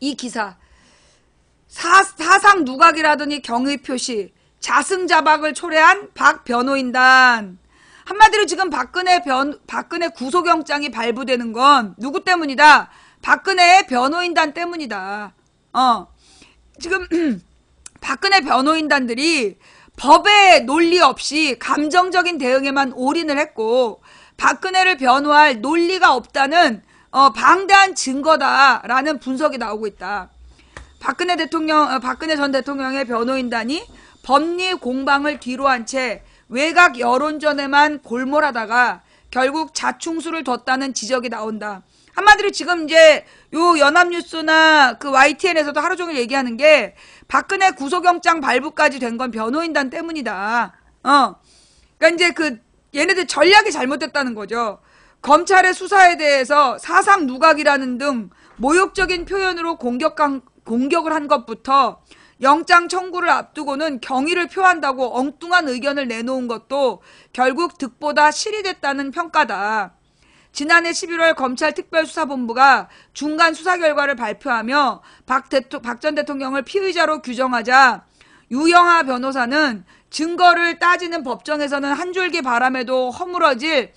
이 기사. 사상 누각이라더니 경의 표시. 자승자박을 초래한 박 변호인단. 한마디로 지금 박근혜 구속영장이 발부되는 건 누구 때문이다? 박근혜의 변호인단 때문이다. 지금 박근혜 변호인단들이 법의 논리 없이 감정적인 대응에만 올인을 했고 박근혜를 변호할 논리가 없다는 방대한 증거다라는 분석이 나오고 있다. 박근혜 전 대통령의 변호인단이 법리 공방을 뒤로한 채 외곽 여론전에만 골몰하다가 결국 자충수를 뒀다는 지적이 나온다. 한마디로 지금 이제 요 연합뉴스나 그 YTN에서도 하루 종일 얘기하는 게 박근혜 구속영장 발부까지 된 건 변호인단 때문이다. 그러니까 이제 얘네들 전략이 잘못됐다는 거죠. 검찰의 수사에 대해서 사상 누각이라는 등 모욕적인 표현으로 공격을 한 것부터 영장 청구를 앞두고는 경의를 표한다고 엉뚱한 의견을 내놓은 것도 결국 득보다 실이 됐다는 평가다. 지난해 11월 검찰특별수사본부가 중간 수사 결과를 발표하며 박 전 대통령을 피의자로 규정하자 유영하 변호사는 증거를 따지는 법정에서는 한 줄기 바람에도 허물어질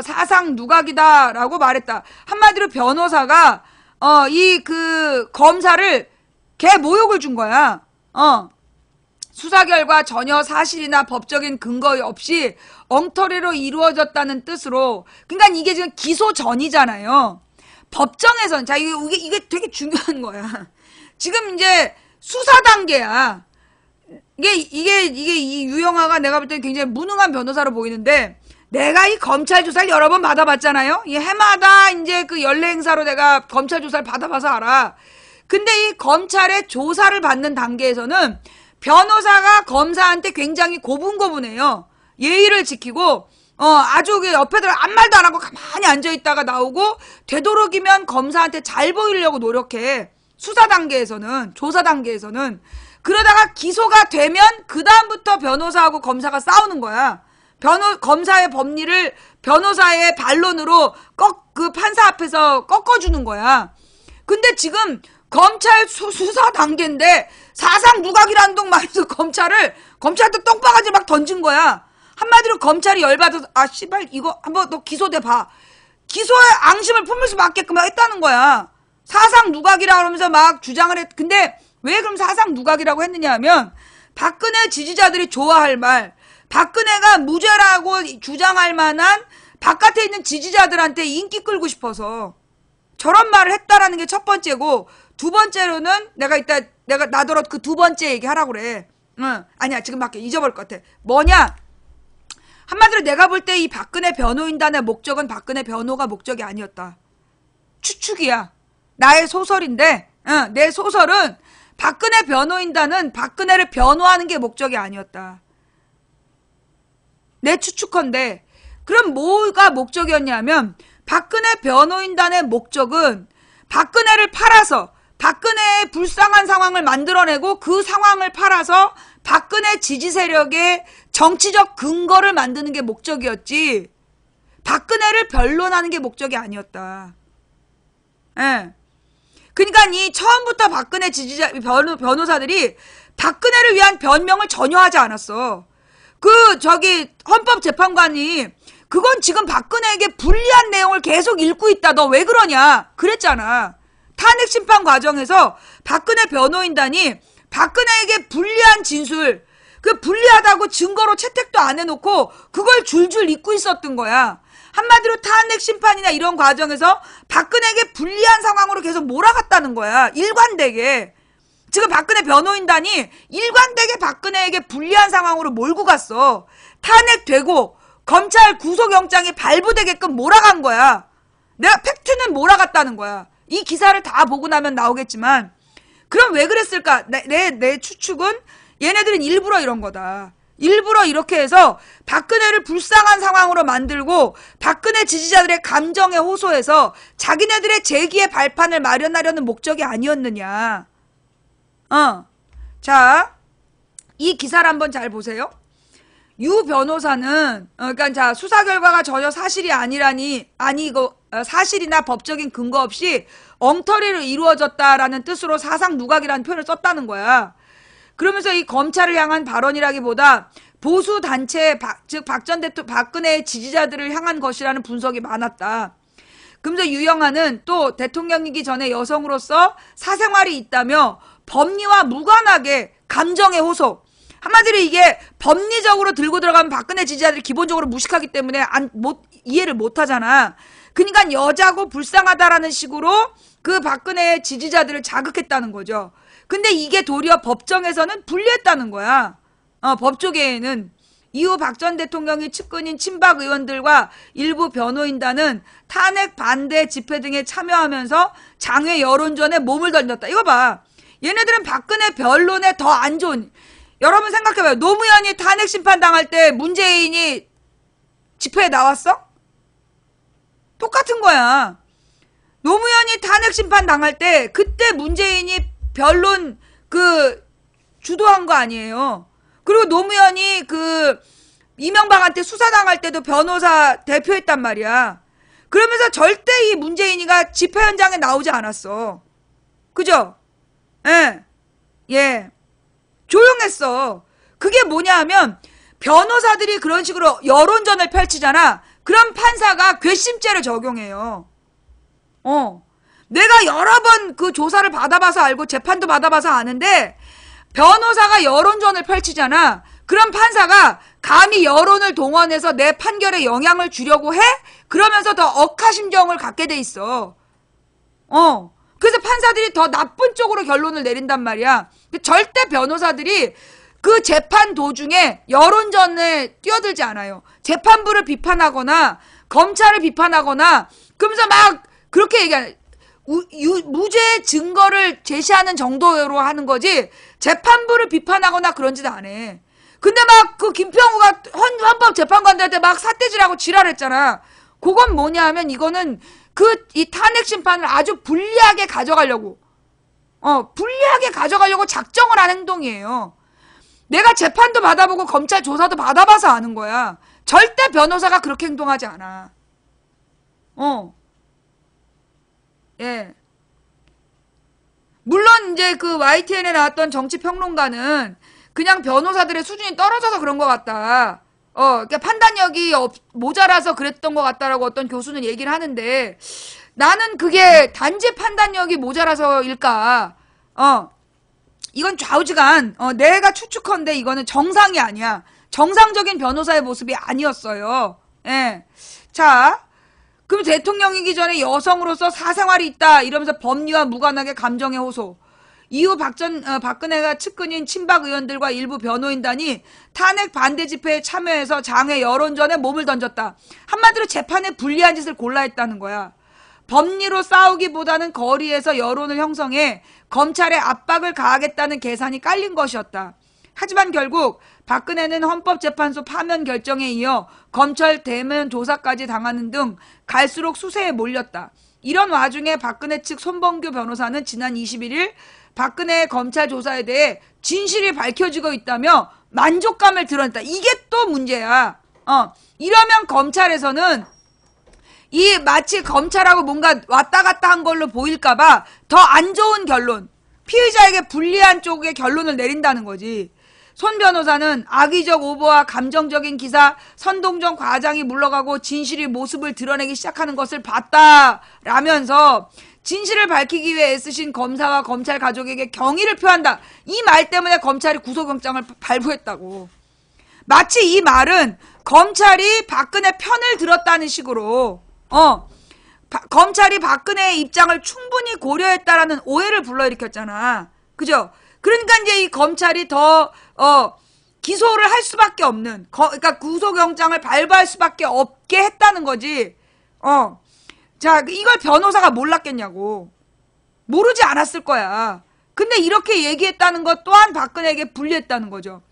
사상 누각이다라고 말했다. 한마디로 변호사가 검사를 개 모욕을 준 거야. 수사 결과 전혀 사실이나 법적인 근거 없이 엉터리로 이루어졌다는 뜻으로. 그러니까 이게 지금 기소 전이잖아요. 법정에선 자 이게 되게 중요한 거야. 지금 이제 수사 단계야. 이 유영하가 내가 볼 때 굉장히 무능한 변호사로 보이는데 내가 이 검찰 조사를 여러 번 받아봤잖아요. 이 해마다 이제 그 연례 행사로 내가 검찰 조사를 받아봐서 알아. 근데 이 검찰의 조사를 받는 단계에서는 변호사가 검사한테 굉장히 고분고분해요. 예의를 지키고 아주 옆에들 아무 말도 안 하고 가만히 앉아있다가 나오고 되도록이면 검사한테 잘 보이려고 노력해. 수사 단계에서는, 조사 단계에서는. 그러다가 기소가 되면 그 다음부터 변호사하고 검사가 싸우는 거야. 검사의 법리를 변호사의 반론으로 그 판사 앞에서 꺾어주는 거야. 근데 지금 검찰 수사 단계인데 사상 누각이라는 동 말해서 검찰한테 똥바가지 막 던진 거야. 한마디로 검찰이 열받아서 씨발 이거 한번 너 기소돼 봐. 기소의 앙심을 품을 수밖에 했다는 거야. 사상 누각이라 그러면서 막 주장을 했. 근데 왜 그럼 사상 누각이라고 했느냐 하면 박근혜 지지자들이 좋아할 말, 박근혜가 무죄라고 주장할 만한 바깥에 있는 지지자들한테 인기 끌고 싶어서 저런 말을 했다라는 게 첫 번째고, 두 번째로는 내가 나더러 그 두 번째 얘기 하라고 그래. 아니야 지금 밖에 잊어버릴 것 같아. 뭐냐? 한마디로 내가 볼 때 이 박근혜 변호인단의 목적은 박근혜 변호가 목적이 아니었다. 추측이야. 나의 소설인데 내 소설은 박근혜 변호인단은 박근혜를 변호하는 게 목적이 아니었다. 내 추측컨대 그럼 뭐가 목적이었냐면 박근혜 변호인단의 목적은 박근혜를 팔아서 박근혜의 불쌍한 상황을 만들어내고 그 상황을 팔아서 박근혜 지지 세력의 정치적 근거를 만드는 게 목적이었지 박근혜를 변론하는 게 목적이 아니었다. 예. 그러니까 이 처음부터 박근혜 지지자 변호사들이 박근혜를 위한 변명을 전혀 하지 않았어. 헌법재판관이 그건 지금 박근혜에게 불리한 내용을 계속 읽고 있다. 너 왜 그러냐? 그랬잖아. 탄핵심판 과정에서 박근혜 변호인단이 박근혜에게 불리한 진술, 불리하다고 증거로 채택도 안 해놓고 그걸 줄줄 읽고 있었던 거야. 한마디로 탄핵심판이나 이런 과정에서 박근혜에게 불리한 상황으로 계속 몰아갔다는 거야. 일관되게. 지금 박근혜 변호인단이 일관되게 박근혜에게 불리한 상황으로 몰고 갔어. 탄핵되고 검찰 구속영장이 발부되게끔 몰아간 거야. 내가 팩트는 몰아갔다는 거야. 이 기사를 다 보고 나면 나오겠지만 그럼 왜 그랬을까? 내 추측은 얘네들은 일부러 이런 거다. 일부러 이렇게 해서 박근혜를 불쌍한 상황으로 만들고 박근혜 지지자들의 감정에 호소해서 자기네들의 재기의 발판을 마련하려는 목적이 아니었느냐. 자, 이 기사를 한번 잘 보세요. 유 변호사는 그러니까 자 수사 결과가 전혀 사실이 아니라니 사실이나 법적인 근거 없이 엉터리로 이루어졌다라는 뜻으로 사상 누각이라는 표현을 썼다는 거야. 그러면서 이 검찰을 향한 발언이라기보다 보수 단체, 즉 박근혜의 지지자들을 향한 것이라는 분석이 많았다. 그러면서 유영아는 또 대통령이기 전에 여성으로서 사생활이 있다며 법리와 무관하게 감정의 호소. 한마디로 이게 법리적으로 들고 들어가면 박근혜 지지자들이 기본적으로 무식하기 때문에 이해를 못 하잖아. 그러니까 여자고 불쌍하다라는 식으로 그 박근혜의 지지자들을 자극했다는 거죠. 근데 이게 도리어 법정에서는 불리했다는 거야. 법조계에는. 이후 박 전 대통령이 측근인 친박 의원들과 일부 변호인단은 탄핵 반대 집회 등에 참여하면서 장외 여론전에 몸을 던졌다. 이거 봐. 얘네들은 박근혜 변론에 더 안 좋은. 여러분 생각해봐요. 노무현이 탄핵 심판 당할 때 문재인이 집회에 나왔어? 똑같은 거야. 노무현이 탄핵 심판 당할 때 그때 문재인이 변론 주도한 거 아니에요. 그리고 노무현이 이명박한테 수사당할 때도 변호사 대표했단 말이야. 그러면서 절대 이 문재인이가 집회 현장에 나오지 않았어. 그죠? 예. 조용했어. 그게 뭐냐 하면 변호사들이 그런 식으로 여론전을 펼치잖아. 그럼 판사가 괘씸죄를 적용해요. 내가 여러 번 그 조사를 받아봐서 알고 재판도 받아봐서 아는데 변호사가 여론전을 펼치잖아. 그럼 판사가 감히 여론을 동원해서 내 판결에 영향을 주려고 해? 그러면서 더 억하심정을 갖게 돼 있어. 그래서 판사들이 더 나쁜 쪽으로 결론을 내린단 말이야. 절대 변호사들이 그 재판 도중에 여론전에 뛰어들지 않아요. 재판부를 비판하거나 검찰을 비판하거나 그러면서 막 그렇게 얘기하는 무죄 증거를 제시하는 정도로 하는 거지 재판부를 비판하거나 그런 짓 안 해. 근데 막 그 김평우가 헌법재판관들한테 막 삿대질하고 지랄했잖아. 그건 뭐냐 하면 이거는 이 탄핵 심판을 아주 불리하게 가져가려고 작정을 한 행동이에요. 내가 재판도 받아보고 검찰 조사도 받아봐서 아는 거야. 절대 변호사가 그렇게 행동하지 않아. 예. 물론 이제 그 YTN에 나왔던 정치평론가는 그냥 변호사들의 수준이 떨어져서 그런 것 같다. 그러니까 판단력이 모자라서 그랬던 것 같다라고 어떤 교수는 얘기를 하는데 나는 그게 단지 판단력이 모자라서일까? 이건 좌우지간 내가 추측컨대 이거는 정상이 아니야. 정상적인 변호사의 모습이 아니었어요. 예. 자, 그럼 대통령이기 전에 여성으로서 사생활이 있다 이러면서 법리와 무관하게 감정의 호소. 이후 박근혜가 측근인 친박 의원들과 일부 변호인단이 탄핵 반대 집회에 참여해서 장외 여론전에 몸을 던졌다. 한마디로 재판에 불리한 짓을 골라 했다는 거야. 법리로 싸우기보다는 거리에서 여론을 형성해 검찰에 압박을 가하겠다는 계산이 깔린 것이었다. 하지만 결국 박근혜는 헌법재판소 파면 결정에 이어 검찰 대면 조사까지 당하는 등 갈수록 수세에 몰렸다. 이런 와중에 박근혜 측 손범규 변호사는 지난 21일 박근혜의 검찰 조사에 대해 진실이 밝혀지고 있다며 만족감을 드러냈다. 이게 또 문제야. 이러면 검찰에서는 마치 검찰하고 뭔가 왔다 갔다 한 걸로 보일까봐 더 안 좋은 결론, 피의자에게 불리한 쪽의 결론을 내린다는 거지. 손 변호사는 악의적 오보와 감정적인 기사, 선동정 과장이 물러가고 진실이 모습을 드러내기 시작하는 것을 봤다라면서 진실을 밝히기 위해 애쓰신 검사와 검찰 가족에게 경의를 표한다. 이 말 때문에 검찰이 구속영장을 발부했다고. 마치 이 말은 검찰이 박근혜 편을 들었다는 식으로 검찰이 박근혜의 입장을 충분히 고려했다라는 오해를 불러일으켰잖아. 그죠? 그러니까 이제 이 검찰이 더 기소를 할 수밖에 없는 그러니까 구속영장을 발부할 수밖에 없게 했다는 거지. 자, 이걸 변호사가 몰랐겠냐고. 모르지 않았을 거야. 근데 이렇게 얘기했다는 것 또한 박근혜에게 불리했다는 거죠.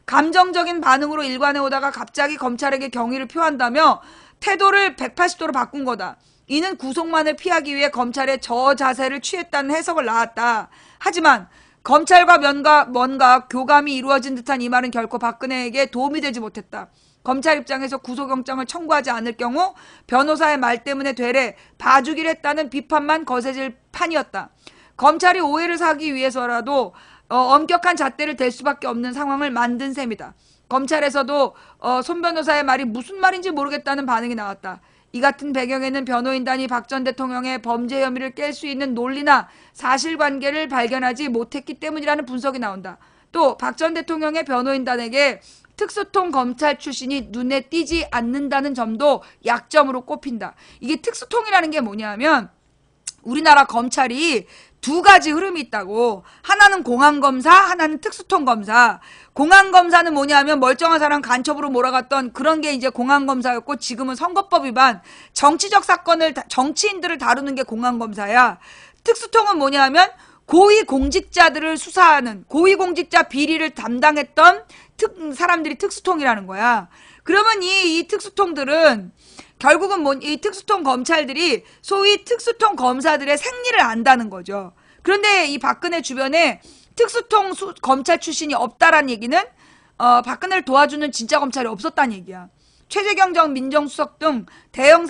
감정적인 반응으로 일관해 오다가 갑자기 검찰에게 경의를 표한다며 태도를 180도로 바꾼 거다. 이는 구속만을 피하기 위해 검찰의 저 자세를 취했다는 해석을 낳았다. 하지만 검찰과 뭔가 교감이 이루어진 듯한 이 말은 결코 박근혜에게 도움이 되지 못했다. 검찰 입장에서 구속영장을 청구하지 않을 경우 변호사의 말 때문에 되레 봐주기를 했다는 비판만 거세질 판이었다. 검찰이 오해를 사기 위해서라도 엄격한 잣대를 댈 수밖에 없는 상황을 만든 셈이다. 검찰에서도 손 변호사의 말이 무슨 말인지 모르겠다는 반응이 나왔다. 이 같은 배경에는 변호인단이 박 전 대통령의 범죄 혐의를 깰 수 있는 논리나 사실관계를 발견하지 못했기 때문이라는 분석이 나온다. 또 박 전 대통령의 변호인단에게 특수통 검찰 출신이 눈에 띄지 않는다는 점도 약점으로 꼽힌다. 이게 특수통이라는 게 뭐냐면 우리나라 검찰이 두 가지 흐름이 있다고. 하나는 공안검사, 하나는 특수통검사. 공안검사는 뭐냐면 멀쩡한 사람 간첩으로 몰아갔던 그런 게 이제 공안검사였고, 지금은 선거법 위반, 정치적 사건을, 정치인들을 다루는 게 공안검사야. 특수통은 뭐냐면 고위공직자들을 수사하는, 고위공직자 비리를 담당했던 사람들이 특수통이라는 거야. 그러면 이 특수통들은 결국은 이 특수통 검찰들이 소위 특수통 검사들의 생리를 안다는 거죠. 그런데 이 박근혜 주변에 특수통 검찰 출신이 없다라는 얘기는 박근혜를 도와주는 진짜 검찰이 없었다는 얘기야. 최재경 전 민정수석 등 대형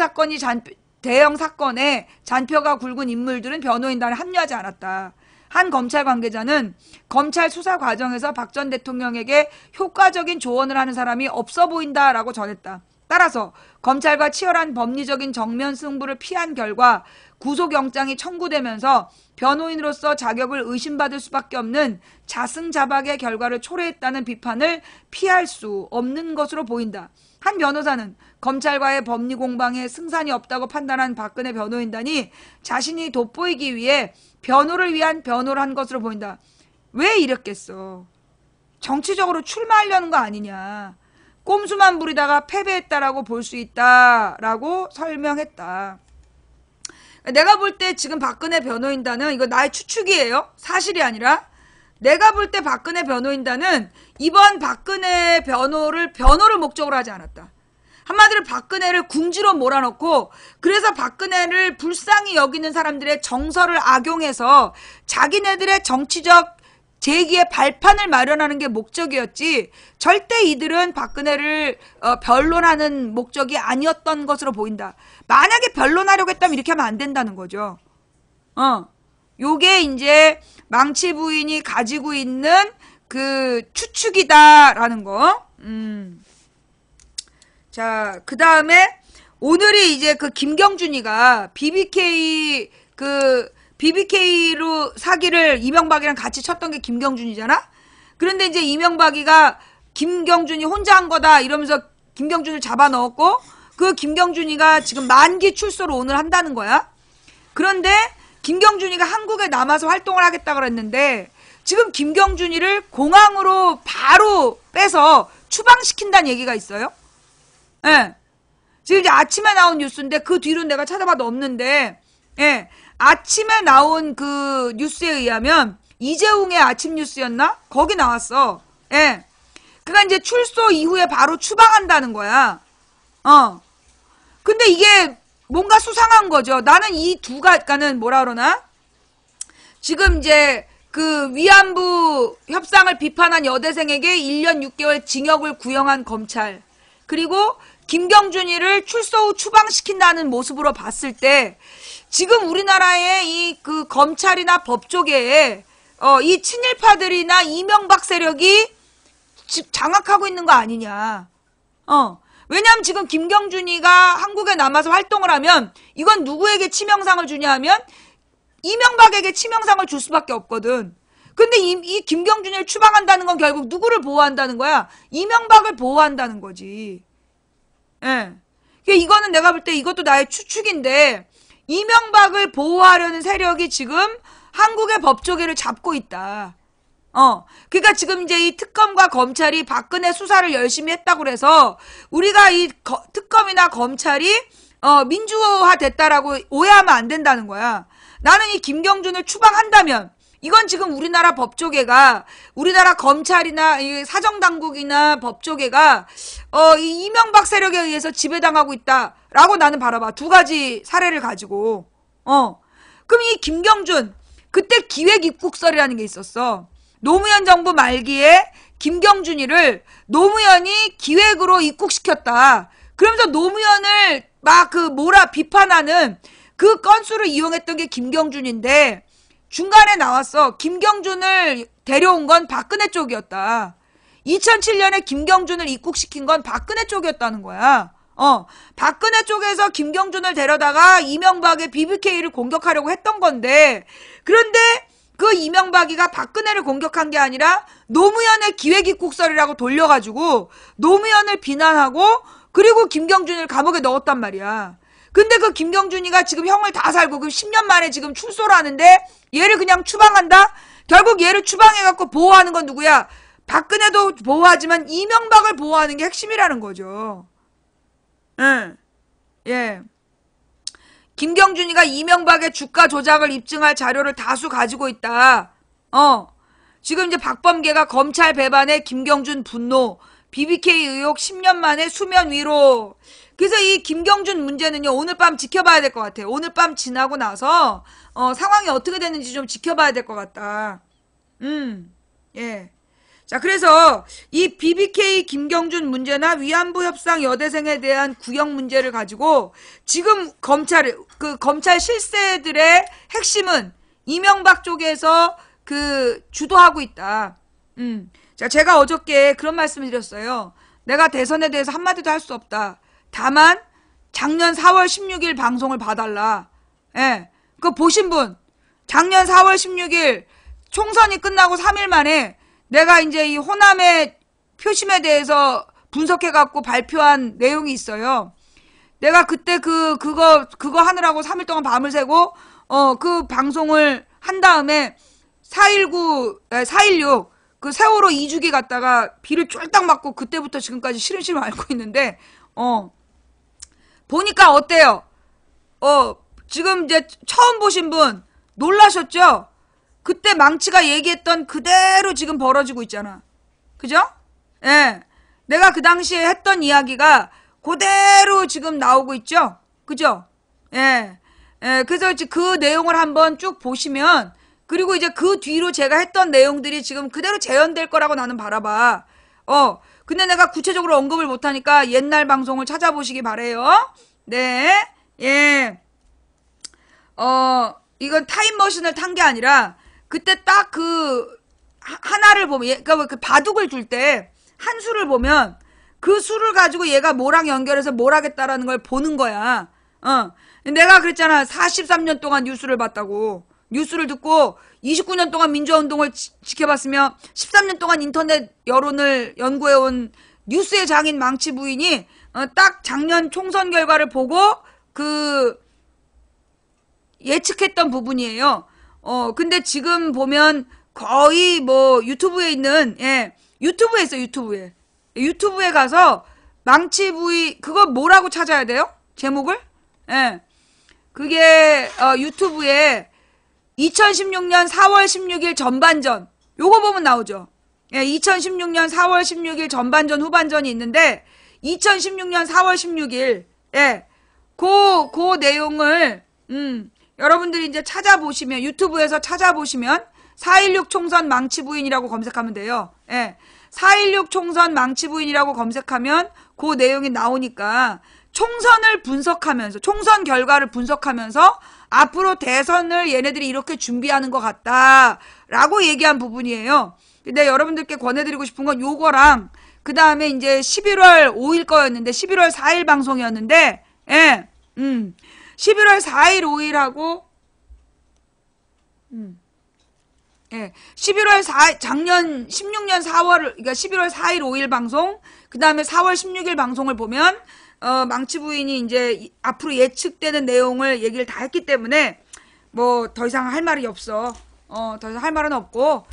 사건에 잔표가 굵은 인물들은 변호인단에 합류하지 않았다. 한 검찰 관계자는 검찰 수사 과정에서 박 전 대통령에게 효과적인 조언을 하는 사람이 없어 보인다라고 전했다. 따라서 검찰과 치열한 법리적인 정면 승부를 피한 결과 구속영장이 청구되면서 변호인으로서 자격을 의심받을 수밖에 없는 자승자박의 결과를 초래했다는 비판을 피할 수 없는 것으로 보인다. 한 변호사는 검찰과의 법리 공방에 승산이 없다고 판단한 박근혜 변호인단이 자신이 돋보이기 위해 변호를 위한 변호를 한 것으로 보인다. 왜 이랬겠어? 정치적으로 출마하려는 거 아니냐. 꼼수만 부리다가 패배했다라고 볼 수 있다라고 설명했다. 내가 볼 때 지금 박근혜 변호인단은, 이거 나의 추측이에요. 사실이 아니라. 내가 볼 때 박근혜 변호인단은 이번 박근혜 변호를 목적으로 하지 않았다. 한마디로 박근혜를 궁지로 몰아넣고, 그래서 박근혜를 불쌍히 여기는 사람들의 정서를 악용해서 자기네들의 정치적 제기의 발판을 마련하는 게 목적이었지, 절대 이들은 박근혜를 변론하는 목적이 아니었던 것으로 보인다. 만약에 변론하려고 했다면 이렇게 하면 안 된다는 거죠. 요게 이제 망치 부인이 가지고 있는 그 추측이다라는 거. 자, 그 다음에 오늘이 이제 그 김경준이가 BBK로 사기를 이명박이랑 같이 쳤던 게 김경준이잖아? 그런데 이제 이명박이가 김경준이 혼자 한 거다 이러면서 김경준을 잡아 넣었고, 그 김경준이가 지금 만기 출소를 오늘 한다는 거야. 그런데 김경준이가 한국에 남아서 활동을 하겠다 그랬는데 지금 김경준이를 공항으로 바로 빼서 추방시킨다는 얘기가 있어요. 예. 지금 이제 아침에 나온 뉴스인데 그 뒤로는 내가 찾아봐도 없는데, 예. 아침에 나온 그 뉴스에 의하면 이재웅의 아침 뉴스였나? 거기 나왔어. 예. 그러니까 이제 출소 이후에 바로 추방한다는 거야. 근데 이게 뭔가 수상한 거죠. 나는 이 두 가지는 뭐라 그러나? 지금 이제 그 위안부 협상을 비판한 여대생에게 1년 6개월 징역을 구형한 검찰, 그리고 김경준이를 출소 후 추방시킨다는 모습으로 봤을 때 지금 우리나라의 이 그 검찰이나 법조계에 이 친일파들이나 이명박 세력이 장악하고 있는 거 아니냐. 왜냐면 지금 김경준이가 한국에 남아서 활동을 하면 이건 누구에게 치명상을 주냐 하면 이명박에게 치명상을 줄 수밖에 없거든. 근데 이 김경준이를 추방한다는 건 결국 누구를 보호한다는 거야? 이명박을 보호한다는 거지. 예. 이거는 내가 볼 때 이것도 나의 추측인데, 이명박을 보호하려는 세력이 지금 한국의 법조계를 잡고 있다. 그러니까 지금 이제 이 특검과 검찰이 박근혜 수사를 열심히 했다고 그래서 우리가 이 특검이나 검찰이 민주화 됐다라고 오해하면 안 된다는 거야. 나는 이 김경준을 추방한다면 이건 지금 우리나라 법조계가, 우리나라 검찰이나 이 사정당국이나 법조계가 이 이명박 세력에 의해서 지배당하고 있다라고 나는 바라봐. 두 가지 사례를 가지고. 그럼 이 김경준, 그때 기획입국설이라는 게 있었어. 노무현 정부 말기에 김경준이를 노무현이 기획으로 입국시켰다. 그러면서 노무현을 막 비판하는 그 건수를 이용했던 게 김경준인데, 중간에 나왔어. 김경준을 데려온 건 박근혜 쪽이었다. 2007년에 김경준을 입국시킨 건 박근혜 쪽이었다는 거야. 박근혜 쪽에서 김경준을 데려다가 이명박의 BBK를 공격하려고 했던 건데, 그런데 그 이명박이가 박근혜를 공격한 게 아니라 노무현의 기획입국설이라고 돌려가지고 노무현을 비난하고, 그리고 김경준을 감옥에 넣었단 말이야. 근데 그 김경준이가 지금 형을 다 살고 그 10년 만에 지금 출소를 하는데 얘를 그냥 추방한다? 결국 얘를 추방해갖고 보호하는 건 누구야? 박근혜도 보호하지만 이명박을 보호하는 게 핵심이라는 거죠. 응. 예. 김경준이가 이명박의 주가 조작을 입증할 자료를 다수 가지고 있다. 지금 이제 박범계가 검찰 배반에 김경준 분노, BBK 의혹 10년 만에 수면 위로. 그래서 이 김경준 문제는요, 오늘 밤 지켜봐야 될 것 같아요. 오늘 밤 지나고 나서 상황이 어떻게 되는지 좀 지켜봐야 될 것 같다. 예. 자, 그래서 이 BBK 김경준 문제나 위안부 협상 여대생에 대한 구형 문제를 가지고 지금 검찰 실세들의 핵심은 이명박 쪽에서 주도하고 있다. 자, 제가 어저께 그런 말씀을 드렸어요. 내가 대선에 대해서 한마디도 할 수 없다. 다만 작년 4월 16일 방송을 봐달라. 예. 그거 보신 분, 작년 4월 16일 총선이 끝나고 3일 만에 내가 이제 이 호남의 표심에 대해서 분석해갖고 발표한 내용이 있어요. 내가 그때 그거 하느라고 3일 동안 밤을 새고, 그 방송을 한 다음에 4.16, 그 세월호 2주기 갔다가 비를 쫄딱 맞고 그때부터 지금까지 시름시름 앓고 있는데, 보니까 어때요? 지금 이제 처음 보신 분 놀라셨죠? 그때 망치가 얘기했던 그대로 지금 벌어지고 있잖아. 그죠? 예. 내가 그 당시에 했던 이야기가 그대로 지금 나오고 있죠? 그죠? 예. 예. 그래서 이제 그 내용을 한번 쭉 보시면, 그리고 이제 그 뒤로 제가 했던 내용들이 지금 그대로 재현될 거라고 나는 바라봐. 근데 내가 구체적으로 언급을 못하니까 옛날 방송을 찾아보시기 바래요. 네. 예. 이건 타임머신을 탄 게 아니라, 그때 딱 하나를 보면, 그러니까 그 바둑을 둘 때, 한 수를 보면, 그 수를 가지고 얘가 뭐랑 연결해서 뭘 하겠다라는 걸 보는 거야. 내가 그랬잖아. 43년 동안 뉴스를 봤다고. 뉴스를 듣고 29년 동안 민주화운동을 지켜봤으며 13년 동안 인터넷 여론을 연구해온 뉴스의 장인 망치 부인이 딱 작년 총선 결과를 보고 예측했던 부분이에요. 근데 지금 보면 거의 뭐 유튜브에 있는, 유튜브에 있어, 유튜브에. 유튜브에 가서 망치 부인, 그거 뭐라고 찾아야 돼요? 제목을? 그게, 유튜브에 2016년 4월 16일 전반전, 요거 보면 나오죠. 2016년 4월 16일 전반전, 후반전이 있는데, 2016년 4월 16일, 그 내용을, 여러분들이 이제 찾아보시면, 유튜브에서 찾아보시면, 4.16 총선 망치 부인이라고 검색하면 돼요. 4.16 총선 망치 부인이라고 검색하면, 그 내용이 나오니까, 총선을 분석하면서, 총선 결과를 분석하면서, 앞으로 대선을 얘네들이 이렇게 준비하는 것 같다 라고 얘기한 부분이에요. 근데 여러분들께 권해드리고 싶은 건 요거랑 그 다음에 이제 11월 5일 거였는데 11월 4일 방송이었는데 11월 4일 5일하고 11월 4일 작년 16년 4월 그러니까 11월 4일 5일 방송 그 다음에 4월 16일 방송을 보면 망치 부인이 이제 앞으로 예측되는 내용을 얘기를 다 했기 때문에 뭐 더 이상 할 말이 없어. 더 이상 할 말은 없고,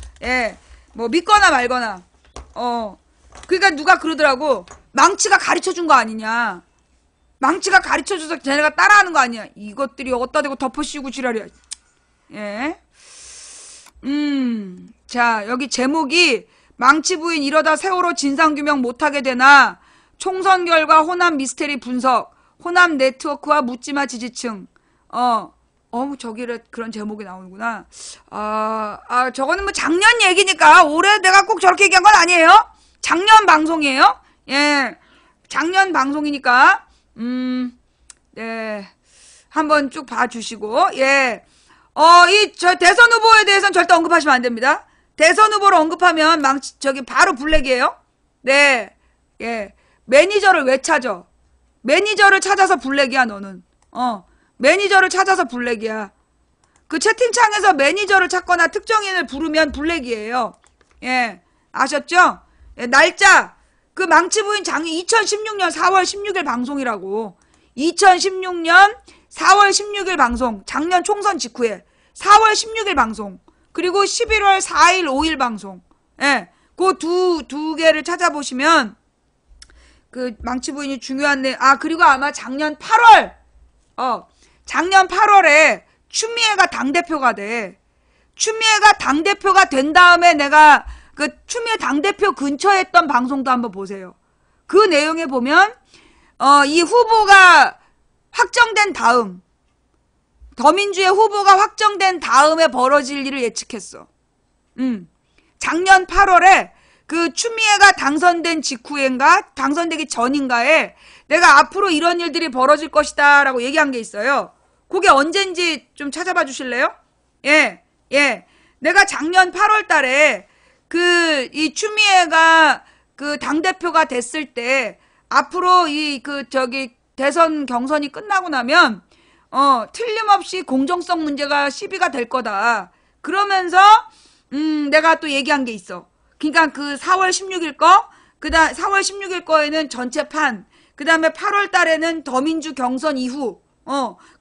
뭐 믿거나 말거나. 그러니까 누가 그러더라고. 망치가 가르쳐 준 거 아니냐. 망치가 가르쳐 줘서 쟤네가 따라하는 거 아니야. 이것들이 어디다 대고 덮어씌우고 지랄이야. 자, 여기 제목이 망치 부인 이러다 세월호 진상규명 못하게 되나. 총선 결과 호남 미스테리 분석, 호남 네트워크와 묻지마 지지층. 저기를 그런 제목이 나오는구나. 저거는 뭐 작년 얘기니까 올해 내가 꼭 저렇게 얘기한 건 아니에요. 작년 방송이에요. 예. 작년 방송이니까, 네. 한번 쭉 봐주시고, 예. 저 대선 후보에 대해서는 절대 언급하시면 안 됩니다. 대선 후보를 언급하면 바로 블랙이에요. 네. 예. 매니저를 왜 찾아? 매니저를 찾아서 블랙이야, 너는. 매니저를 찾아서 블랙이야. 그 채팅창에서 매니저를 찾거나 특정인을 부르면 블랙이에요. 예. 아셨죠? 예, 날짜. 그 망치부인 2016년 4월 16일 방송이라고. 2016년 4월 16일 방송. 작년 총선 직후에 4월 16일 방송. 그리고 11월 4일 5일 방송. 예. 그 두 개를 찾아보시면 그 망치부인이 중요한 그리고 아마 작년 8월 작년 8월에 추미애가 당대표가 돼. 추미애가 당대표가 된 다음에 내가 그 추미애 당대표 근처에 했던 방송도 한번 보세요. 그 내용에 보면 이 후보가 확정된 다음, 더민주의 후보가 확정된 다음에 벌어질 일을 예측했어. 작년 8월에 그 추미애가 당선된 직후인가 당선되기 전인가에 내가 앞으로 이런 일들이 벌어질 것이다 라고 얘기한 게 있어요. 그게 언젠지 좀 찾아봐 주실래요? 예. 내가 작년 8월 달에 이 추미애가 그 당대표가 됐을 때 앞으로 대선 경선이 끝나고 나면 틀림없이 공정성 문제가 시비가 될 거다. 그러면서 내가 또 얘기한 게 있어. 그러니까 그 4월 16일 거, 4월 16일 거에는 전체판, 그 다음에 8월 달에는 더민주 경선 이후,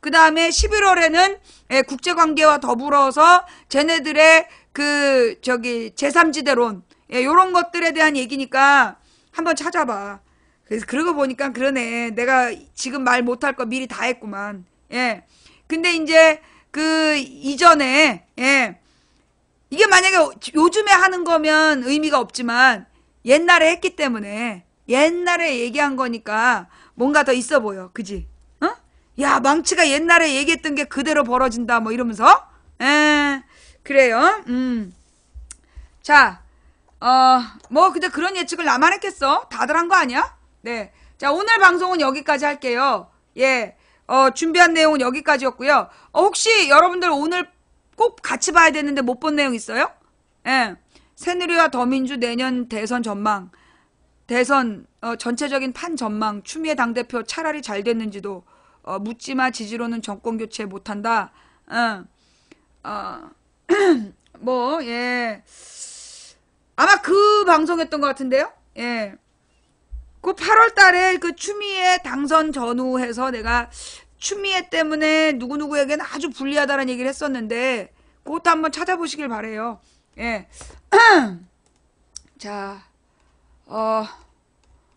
그 다음에 11월에는 국제관계와 더불어서 쟤네들의 제3지대론, 요런 것들에 대한 얘기니까 한번 찾아봐. 그래서 그러고 보니까 그러네. 내가 지금 말 못할 거 미리 다 했구만. 예. 근데 이제 이전에, 이게 만약에 요즘에 하는 거면 의미가 없지만 옛날에 했기 때문에 옛날에 얘기한 거니까 뭔가 더 있어 보여. 그지? 야, 망치가 옛날에 얘기했던 게 그대로 벌어진다 뭐 이러면서. 그래요. 자, 근데 그런 예측을 나만 했겠어? 다들 한 거 아니야? 네. 자, 오늘 방송은 여기까지 할게요. 예. 준비한 내용은 여기까지였고요. 혹시 여러분들 오늘 꼭 같이 봐야 되는데 못 본 내용 있어요? 예. 새누리와 더민주 내년 대선 전망, 대선 전체적인 판 전망, 추미애 당대표 차라리 잘 됐는지도 묻지마 지지로는 정권 교체 못한다. 예. 아마 그 방송했던 것 같은데요? 예. 그 8월 달에 그 추미애 당선 전후해서 내가 추미애 때문에 누구누구에게는 아주 불리하다는 얘기를 했었는데, 그것도 한번 찾아보시길 바래요. 예. 자,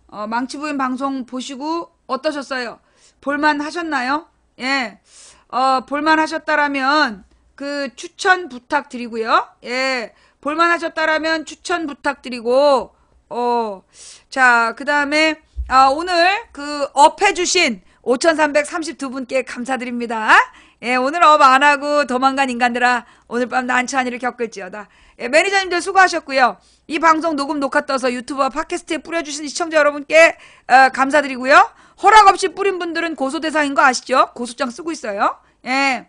망치부인 방송 보시고 어떠셨어요? 볼만 하셨나요? 예. 볼만 하셨다라면 추천 부탁드리고요. 예. 볼만 하셨다라면 추천 부탁드리고, 자, 그 다음에, 오늘 업해주신 5,332분께 감사드립니다. 예, 오늘 업 안 하고 도망간 인간들아, 오늘 밤 난처한 일을 겪을지어다. 예, 매니저님들 수고하셨고요. 이 방송 녹음 녹화 떠서 유튜브와 팟캐스트에 뿌려주신 시청자 여러분께 감사드리고요. 허락 없이 뿌린 분들은 고소 대상인 거 아시죠? 고소장 쓰고 있어요. 예.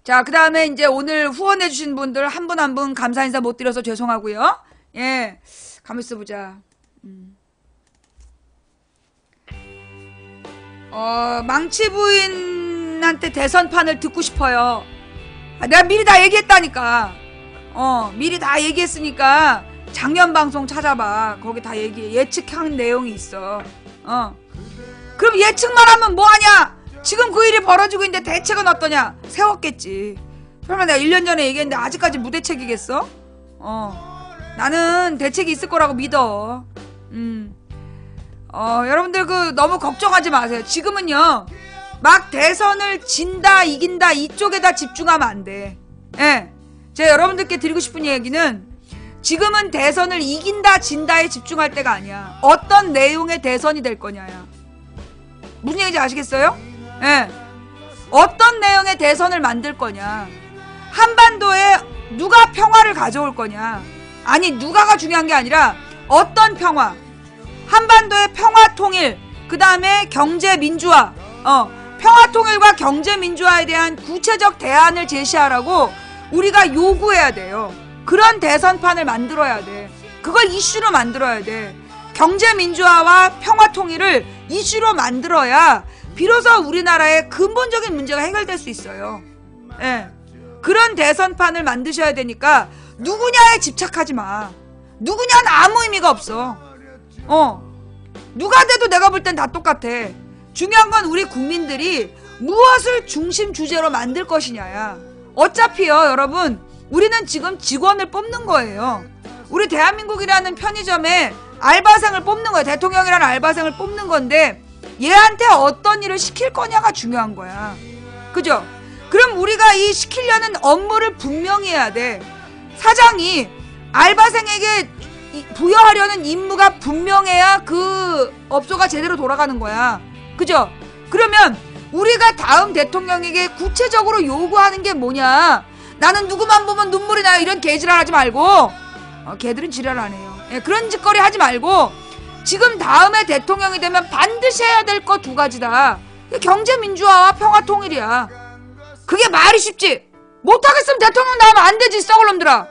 자, 그 다음에 이제 오늘 후원해주신 분들 한 분 한 분 감사 인사 못 드려서 죄송하고요. 예. 가만 있어보자. 망치부인한테 대선판을 듣고 싶어요. 내가 미리 다 얘기했다니까. 미리 다 얘기했으니까 작년 방송 찾아봐. 거기 다 예측한 내용이 있어. 그럼 예측만 하면 뭐하냐? 지금 그 일이 벌어지고 있는데 대책은 어떠냐? 세웠겠지. 설마 내가 1년 전에 얘기했는데 아직까지 무대책이겠어? 나는 대책이 있을 거라고 믿어. 여러분들 너무 걱정하지 마세요. 지금은요, 막 대선을 진다 이긴다 이쪽에다 집중하면 안 돼. 예. 제가 여러분들께 드리고 싶은 얘기는 지금은 대선을 이긴다 진다에 집중할 때가 아니야. 어떤 내용의 대선이 될 거냐야. 무슨 얘기인지 아시겠어요? 예. 어떤 내용의 대선을 만들 거냐, 한반도에 누가 평화를 가져올 거냐, 아니 누가가 중요한 게 아니라 어떤 평화, 한반도의 평화 통일, 그 다음에 경제 민주화, 평화 통일과 경제 민주화에 대한 구체적 대안을 제시하라고 우리가 요구해야 돼요. 그런 대선판을 만들어야 돼. 그걸 이슈로 만들어야 돼. 경제 민주화와 평화 통일을 이슈로 만들어야 비로소 우리나라의 근본적인 문제가 해결될 수 있어요. 예. 그런 대선판을 만드셔야 되니까 누구냐에 집착하지 마. 누구냐는 아무 의미가 없어. 누가 돼도 내가 볼 땐 다 똑같아. 중요한 건 우리 국민들이 무엇을 중심 주제로 만들 것이냐야. 어차피요, 여러분, 우리는 지금 직원을 뽑는 거예요. 우리 대한민국이라는 편의점에 알바생을 뽑는 거야. 대통령이라는 알바생을 뽑는 건데 얘한테 어떤 일을 시킬 거냐가 중요한 거야. 그죠? 그럼 우리가 이 시키려는 업무를 분명히 해야 돼. 사장이 알바생에게 부여하려는 임무가 분명해야 그 업소가 제대로 돌아가는 거야. 그죠? 그러면 우리가 다음 대통령에게 구체적으로 요구하는 게 뭐냐? 나는 누구만 보면 눈물이 나요. 이런 개지랄 하지 말고, 걔들은 지랄 안 해요. 예, 그런 짓거리 하지 말고, 지금 다음에 대통령이 되면 반드시 해야 될 거 두 가지다. 경제 민주화와 평화 통일이야. 그게 말이 쉽지. 못하겠으면 대통령 나오면 안 되지, 썩을 놈들아.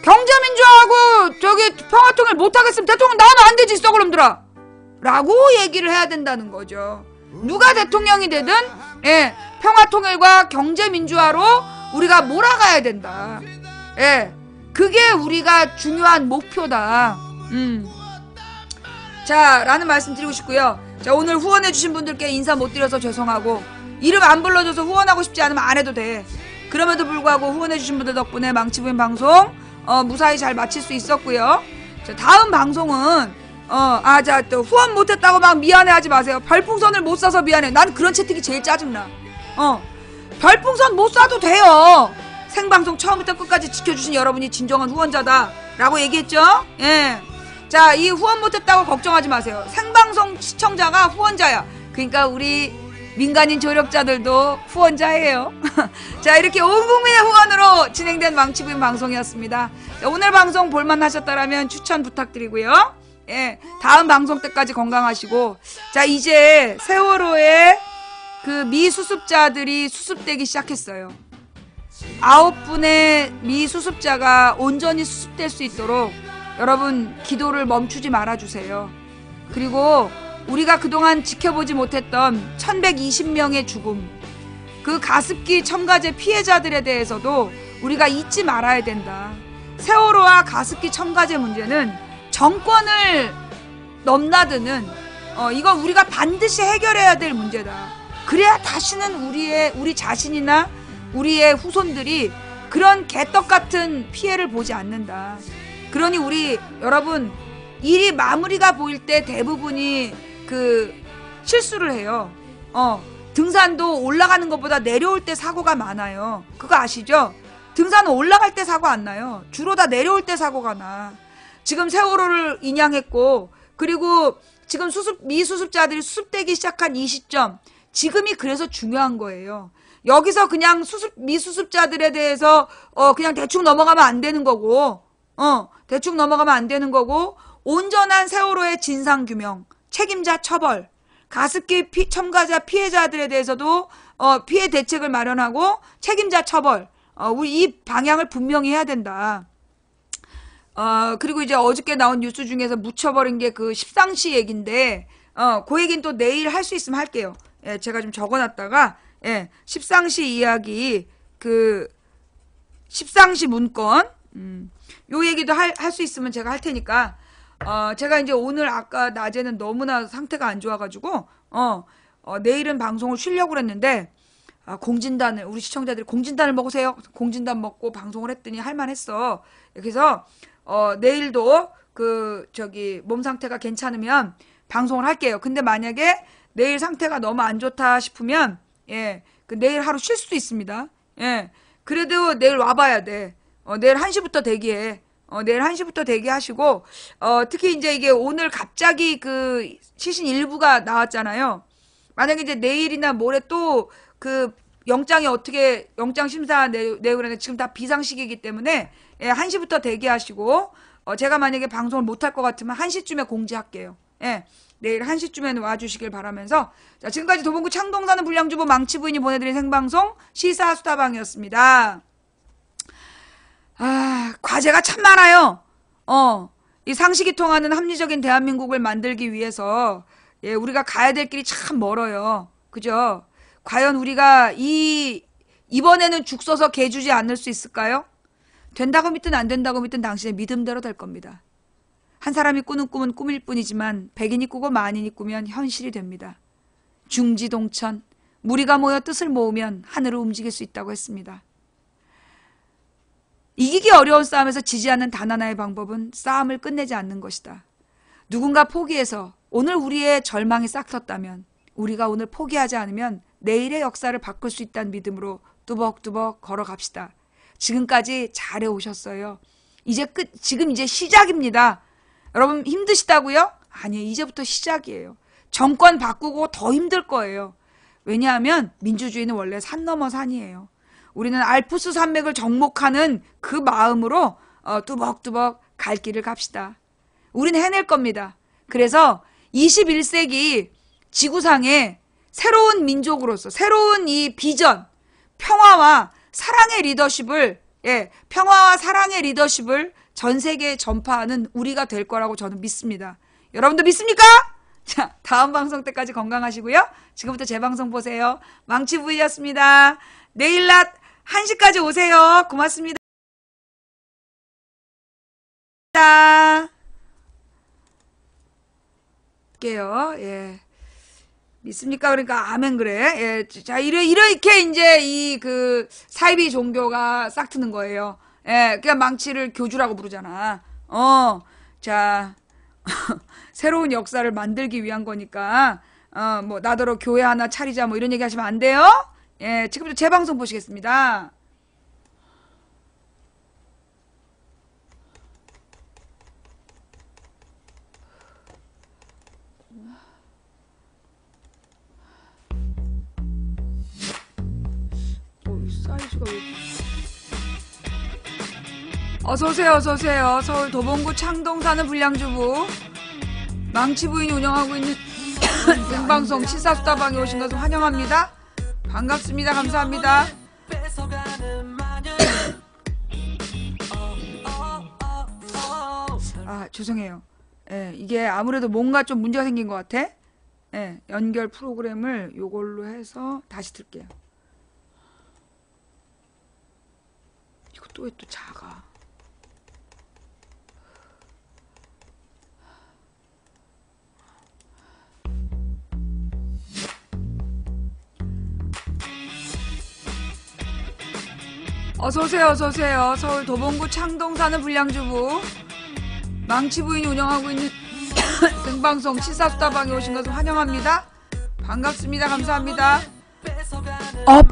경제 민주화하고 저기 평화 통일 못하겠으면 대통령 나오면 안 되지, 썩을 놈들아. 라고 얘기를 해야 된다는 거죠. 누가 대통령이 되든, 예, 평화 통일과 경제 민주화로 우리가 몰아가야 된다. 예, 그게 우리가 중요한 목표다. 자, 라는 말씀 드리고 싶고요. 자, 오늘 후원해주신 분들께 인사 못 드려서 죄송하고, 이름 안 불러줘서 후원하고 싶지 않으면 안 해도 돼. 그럼에도 불구하고 후원해주신 분들 덕분에 망치부인 방송 무사히 잘 마칠 수 있었고요. 자, 다음 방송은 자, 또 후원 못했다고 막 미안해하지 마세요. 별풍선을 못 쏴서 미안해. 난 그런 채팅이 제일 짜증나. 별풍선 못 쏴도 돼요. 생방송 처음부터 끝까지 지켜주신 여러분이 진정한 후원자다 라고 얘기했죠. 예. 자, 이 후원 못했다고 걱정하지 마세요. 생방송 시청자가 후원자야. 그러니까 우리 민간인 조력자들도 후원자예요. 자, 이렇게 온 국민의 후원으로 진행된 망치부인 방송이었습니다. 자, 오늘 방송 볼만 하셨다라면 추천 부탁드리고요. 예, 다음 방송 때까지 건강하시고, 자, 이제 세월호에 그 미수습자들이 수습되기 시작했어요. 9분의 미수습자가 온전히 수습될 수 있도록 여러분 기도를 멈추지 말아주세요. 그리고 우리가 그동안 지켜보지 못했던 1120명의 죽음, 그 가습기 첨가제 피해자들에 대해서도 우리가 잊지 말아야 된다. 세월호와 가습기 첨가제 문제는 정권을 넘나드는 이거 우리가 반드시 해결해야 될 문제다. 그래야 다시는 우리 자신이나 우리의 후손들이 그런 개떡 같은 피해를 보지 않는다. 그러니 우리 여러분, 일이 마무리가 보일 때 대부분이 그 실수를 해요. 등산도 올라가는 것보다 내려올 때 사고가 많아요. 그거 아시죠? 등산은 올라갈 때 사고 안 나요. 주로 다 내려올 때 사고가 나. 지금 세월호를 인양했고, 그리고 지금 미수습자들이 수습되기 시작한 이 시점, 지금이 그래서 중요한 거예요. 여기서 그냥 미수습자들에 대해서 그냥 대충 넘어가면 안 되는 거고, 대충 넘어가면 안 되는 거고, 온전한 세월호의 진상규명, 책임자 처벌, 가습기 첨가자 피해자들에 대해서도 피해 대책을 마련하고 책임자 처벌, 우리 이 방향을 분명히 해야 된다. 그리고 이제 어저께 나온 뉴스 중에서 묻혀버린 게 그 십상시 얘기인데, 그 얘기는 또 내일 할 수 있으면 할게요. 예, 제가 좀 적어놨다가, 예, 십상시 이야기, 그 십상시 문건, 요 얘기도 할 수 있으면 제가 할 테니까, 제가 이제 오늘 아까 낮에는 너무나 상태가 안 좋아가지고, 내일은 방송을 쉬려고 그랬는데, 공진단을, 우리 시청자들이 공진단을 먹으세요. 공진단 먹고 방송을 했더니 할만했어. 그래서, 내일도 몸 상태가 괜찮으면 방송을 할게요. 근데 만약에 내일 상태가 너무 안 좋다 싶으면, 예, 내일 하루 쉴 수도 있습니다. 예, 그래도 내일 와봐야 돼. 내일 1시부터 대기해. 내일 1시부터 대기하시고, 특히 이제 이게 오늘 갑자기 그 시신 일부가 나왔잖아요. 만약에 이제 내일이나 모레 또 그 영장이 어떻게 영장 심사 내용이라는 지금 다 비상시기이기 때문에 1시부터 대기하시고 제가 만약에 방송을 못할 것 같으면 1시쯤에 공지할게요. 예. 내일 1시쯤에는 와주시길 바라면서 자 지금까지 도봉구 창동사는 불량주부 망치부인이 보내드린 생방송 시사수다방이었습니다. 아 과제가 참 많아요. 이 상식이 통하는 합리적인 대한민국을 만들기 위해서 우리가 가야 될 길이 참 멀어요. 그죠? 과연 우리가 이번에는 죽 서서 개 주지 않을 수 있을까요? 된다고 믿든 안 된다고 믿든 당신의 믿음대로 될 겁니다. 한 사람이 꾸는 꿈은 꿈일 뿐이지만 백인이 꾸고 만인이 꾸면 현실이 됩니다. 중지동천, 무리가 모여 뜻을 모으면 하늘을 움직일 수 있다고 했습니다. 이기기 어려운 싸움에서 지지 않는 단 하나의 방법은 싸움을 끝내지 않는 것이다. 누군가 포기해서 오늘 우리의 절망이 싹텄다면 우리가 오늘 포기하지 않으면 내일의 역사를 바꿀 수 있다는 믿음으로 뚜벅뚜벅 걸어갑시다. 지금까지 잘해오셨어요. 지금 이제 시작입니다. 여러분 힘드시다고요? 아니에요. 이제부터 시작이에요. 정권 바꾸고 더 힘들 거예요. 왜냐하면 민주주의는 원래 산 넘어 산이에요. 우리는 알프스 산맥을 정목하는 그 마음으로 뚜벅뚜벅 갈 길을 갑시다. 우리는 해낼 겁니다. 그래서 21세기 지구상에 새로운 민족으로서 새로운 이 비전, 평화와 사랑의 리더십을 전 세계에 전파하는 우리가 될 거라고 저는 믿습니다. 여러분도 믿습니까? 자, 다음 방송 때까지 건강하시고요. 지금부터 제 방송 보세요. 망치부이였습니다. 내일 낮 1시까지 오세요. 고맙습니다. 게요. 예. 믿습니까? 그러니까 아멘 그래. 예. 자, 이렇게 이제 이 그 사이비 종교가 싹 트는 거예요. 예. 그냥 망치를 교주라고 부르잖아. 자. 새로운 역사를 만들기 위한 거니까 뭐 나더러 교회 하나 차리자 뭐 이런 얘기 하시면 안 돼요. 예. 지금부터 제 방송 보시겠습니다. 사이즈가 왜... 어서오세요 어서오세요. 서울 도봉구 창동 사는 불량주부 망치부인이 운영하고 있는 생방송 시사수다방에 오신 것을 환영합니다. 반갑습니다. 감사합니다. 아 죄송해요. 예, 이게 아무래도 뭔가 좀 문제가 생긴 것 같아. 예, 연결 프로그램을 요걸로 해서 다시 틀게요. 왜 또 작아? 어서오세요 어서오세요. 서울 도봉구 창동 사는 불량주부 망치부인이 운영하고 있는 생방송 시사수다방에 오신 것을 환영합니다. 반갑습니다. 감사합니다. 업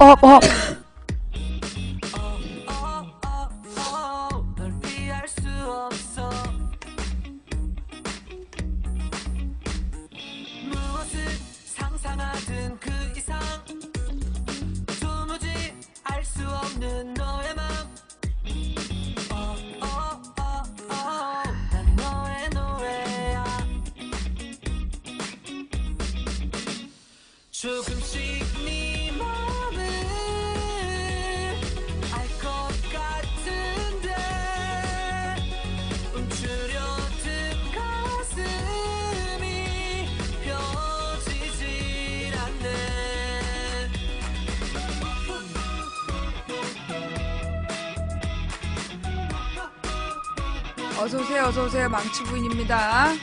조금씩 네 맘을 알 것 같은데 움츠려든 가슴이 펴지질 않네. 어서오세요 어서오세요. 망치부인입니다.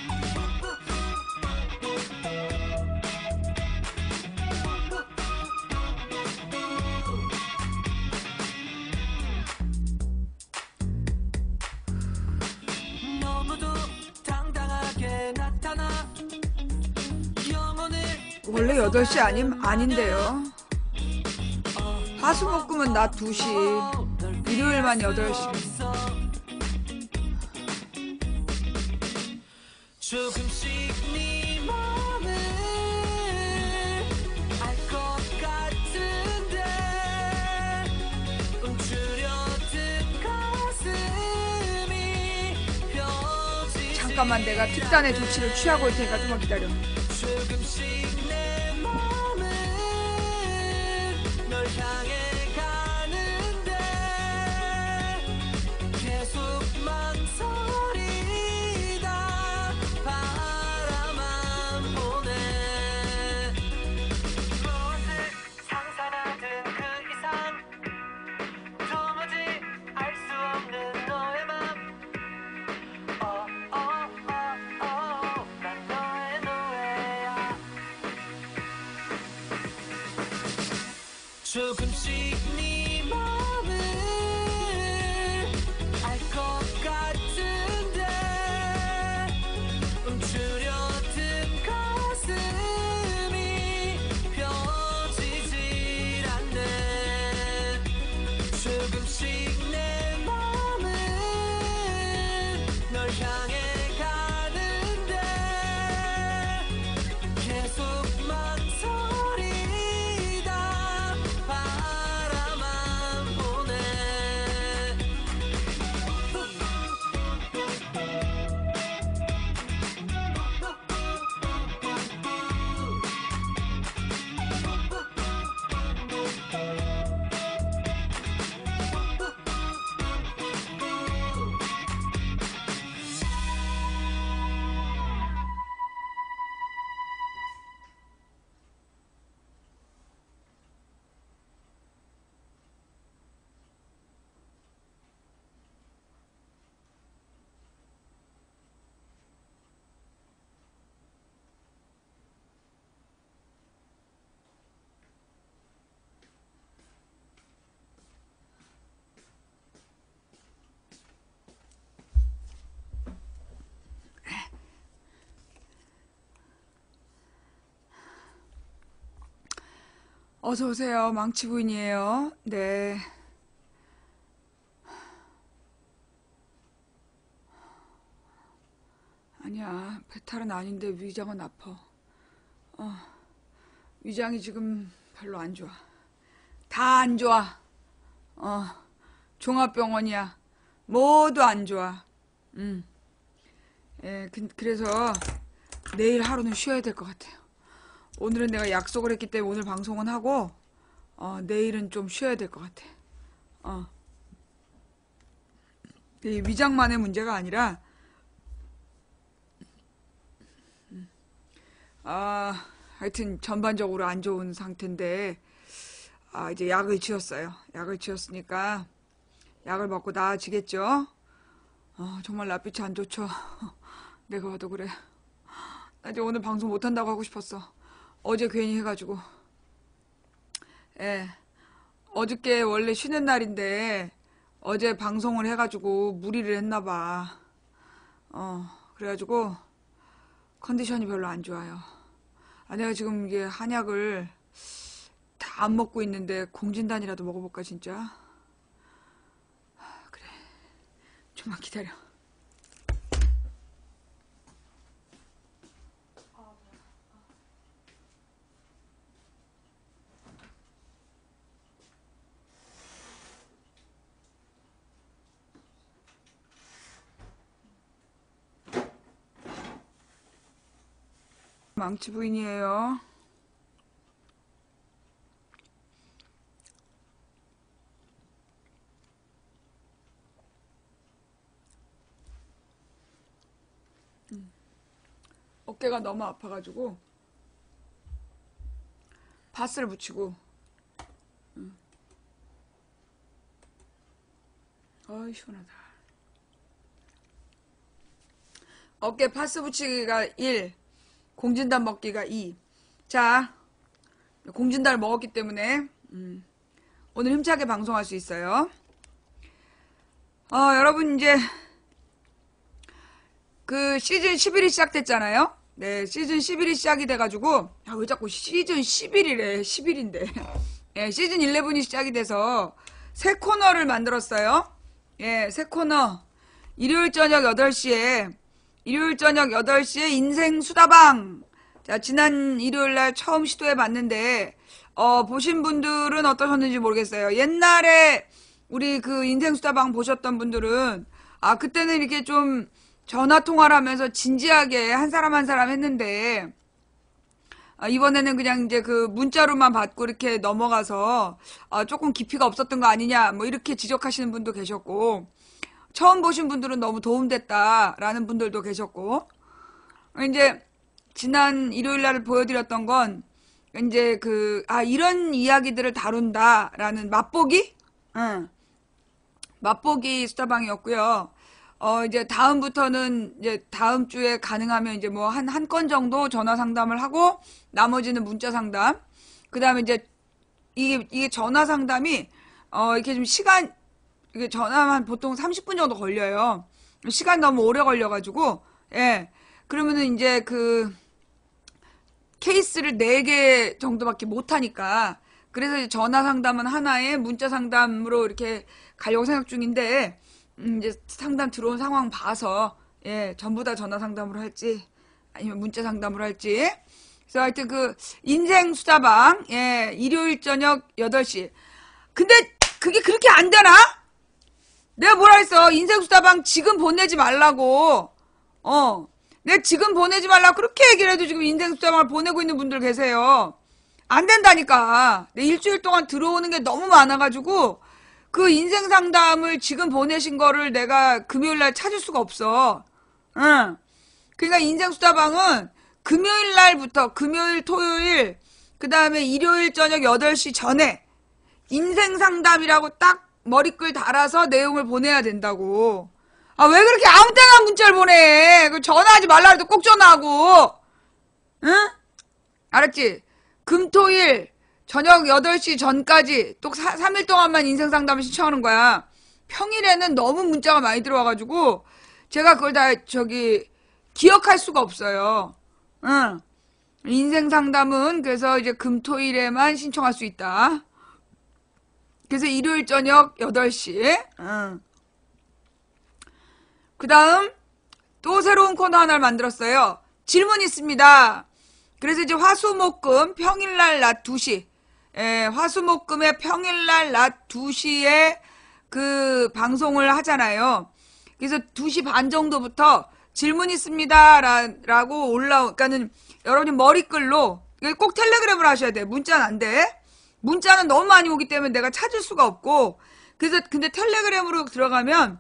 원래 8시 아닌데요. 화수목금은 낮 2시, 일요일만 8시. 조금씩 네 맘을 잠깐만 내가 특단의 조치를 취하고 올 테니까 좀만 기다려. 조금씩 내 마음은 널 향해 가는데 계속 망설이다 바라만 보네. 무엇을 상상하든 그 이상 도무지 알 수 없는 너의 맘. 난 너의 노예야. 조금씩 네 맘을 알 것 같은데 움츠려든 가슴이 펴지질 않네. 조금씩 내 맘은 널 향해 가는데 계속 망설이다 바라만 보네. 어서 오세요. 망치 부인이에요. 네. 아니야. 배탈은 아닌데 위장은 아파. 위장이 지금 별로 안 좋아. 다 안 좋아. 종합병원이야. 모두 안 좋아. 예, 그래서 내일 하루는 쉬어야 될 것 같아요. 오늘은 내가 약속을 했기 때문에 오늘 방송은 하고, 내일은 좀 쉬어야 될 것 같아. 이 위장만의 문제가 아니라, 하여튼 전반적으로 안 좋은 상태인데, 이제 약을 지었어요. 약을 지었으니까, 약을 먹고 나아지겠죠? 정말 낯빛이 안 좋죠? 내가 봐도 그래. 나 이제 오늘 방송 못한다고 하고 싶었어. 어제 괜히 해가지고. 예. 어저께 원래 쉬는 날인데, 어제 방송을 해가지고 무리를 했나봐. 그래가지고, 컨디션이 별로 안 좋아요. 내가 지금 이게 한약을 다 안 먹고 있는데, 공진단이라도 먹어볼까, 진짜? 그래. 좀만 기다려. 망치 부인이에요. 어깨가 너무 아파가지고 파스를 붙이고. 어이 시원하다. 어깨 파스 붙이기가 1, 공진단 먹기가 2. 자, 공진단을 먹었기 때문에 오늘 힘차게 방송할 수 있어요. 여러분 이제 그 시즌 11이 시작됐잖아요. 네, 시즌 11이 시작이 돼가지고 왜 자꾸 시즌 11이래. 10일인데 예, 시즌 11이 시작이 돼서 새 코너를 만들었어요. 예, 새 코너. 일요일 저녁 8시에 인생 수다방. 자, 지난 일요일날 처음 시도해봤는데 보신 분들은 어떠셨는지 모르겠어요. 옛날에 우리 그 인생 수다방 보셨던 분들은 그때는 이렇게 좀 전화 통화를 하면서 진지하게 한 사람 한 사람 했는데, 이번에는 그냥 이제 그 문자로만 받고 이렇게 넘어가서, 조금 깊이가 없었던 거 아니냐, 뭐 이렇게 지적하시는 분도 계셨고, 처음 보신 분들은 너무 도움됐다라는 분들도 계셨고, 이제 지난 일요일 날 보여드렸던 건 이제 이런 이야기들을 다룬다라는 맛보기? 응. 맛보기 수다방이었고요. 이제 다음부터는 이제 다음 주에 가능하면 이제 뭐 한 건 정도 전화 상담을 하고 나머지는 문자 상담. 그 다음에 이제 이게 전화 상담이, 이렇게 좀 이게 전화만 보통 30분 정도 걸려요. 시간 너무 오래 걸려가지고, 예. 그러면은 이제 케이스를 4개 정도밖에 못하니까, 그래서 이제 전화 상담은 하나에 문자 상담으로 이렇게 가려고 생각 중인데, 이제 상담 들어온 상황 봐서, 예, 전부 다 전화 상담으로 할지, 아니면 문자 상담으로 할지. 그래서 하여튼 인생 수다방, 예, 일요일 저녁 8시. 근데 그게 그렇게 안 되나? 내가 뭐라 했어? 인생 수다방 지금 보내지 말라고. 내가 지금 보내지 말라고 그렇게 얘기를 해도 지금 인생 수다방을 보내고 있는 분들 계세요. 안 된다니까. 내 일주일 동안 들어오는 게 너무 많아가지고, 그 인생 상담을 지금 보내신 거를 내가 금요일 날 찾을 수가 없어. 응. 그러니까 인생 수다방은 금요일 날부터, 금요일, 토요일, 그 다음에 일요일 저녁 8시 전에 인생 상담이라고 딱 머리글 달아서 내용을 보내야 된다고. 왜 그렇게 아무 때나 문자를 보내? 전화하지 말라 해도 꼭 전화하고. 응? 알았지? 금토일 저녁 8시 전까지 또 3일 동안만 인생 상담을 신청하는 거야. 평일에는 너무 문자가 많이 들어와가지고 제가 그걸 다 기억할 수가 없어요. 응. 인생 상담은 그래서 이제 금토일에만 신청할 수 있다. 그래서 일요일 저녁 8시. 응. 그 다음 또 새로운 코너 하나를 만들었어요. 질문 있습니다. 그래서 이제 화수목금 평일날 낮 2시. 예, 화수목금의 평일날 낮 2시에 그 방송을 하잖아요. 그래서 2시 반 정도부터 질문 있습니다 라고 그러니까는 여러분이 머리글로, 꼭 텔레그램을 하셔야 돼. 문자는 안 돼. 문자는 너무 많이 오기 때문에 내가 찾을 수가 없고, 그래서 근데 텔레그램으로 들어가면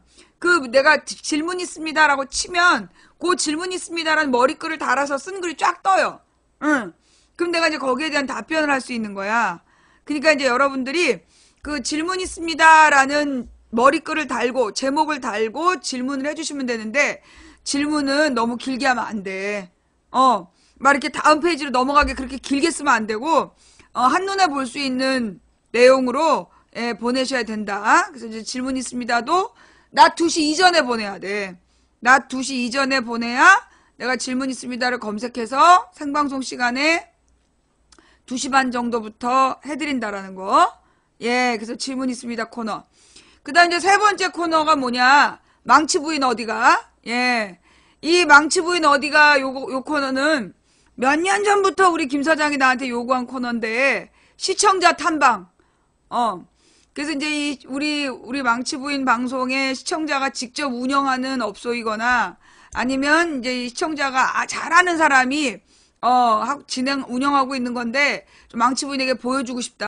내가 질문 있습니다라고 치면 그 질문 있습니다라는 머리글을 달아서 쓴 글이 쫙 떠요. 응. 그럼 내가 이제 거기에 대한 답변을 할 수 있는 거야. 그러니까 이제 여러분들이 그 질문 있습니다라는 머리글을 달고 제목을 달고 질문을 해주시면 되는데, 질문은 너무 길게 하면 안 돼. 막 이렇게 다음 페이지로 넘어가게 그렇게 길게 쓰면 안 되고, 한눈에 볼 수 있는 내용으로, 예, 보내셔야 된다. 그래서 이제 질문 있습니다도 낮 2시 이전에 보내야 돼. 낮 2시 이전에 보내야 내가 질문 있습니다를 검색해서 생방송 시간에 2시 반 정도부터 해드린다라는 거. 예, 그래서 질문 있습니다 코너. 그 다음 이제 세 번째 코너가 뭐냐? 망치 부인 어디가? 예. 이 망치 부인 어디가 요 코너는 몇 년 전부터 우리 김 사장이 나한테 요구한 코너인데, 시청자 탐방. 그래서 이제 우리 망치 부인 방송에 시청자가 직접 운영하는 업소이거나 아니면 이제 시청자가 잘하는 사람이 운영하고 있는 건데 좀 망치 부인에게 보여주고 싶다.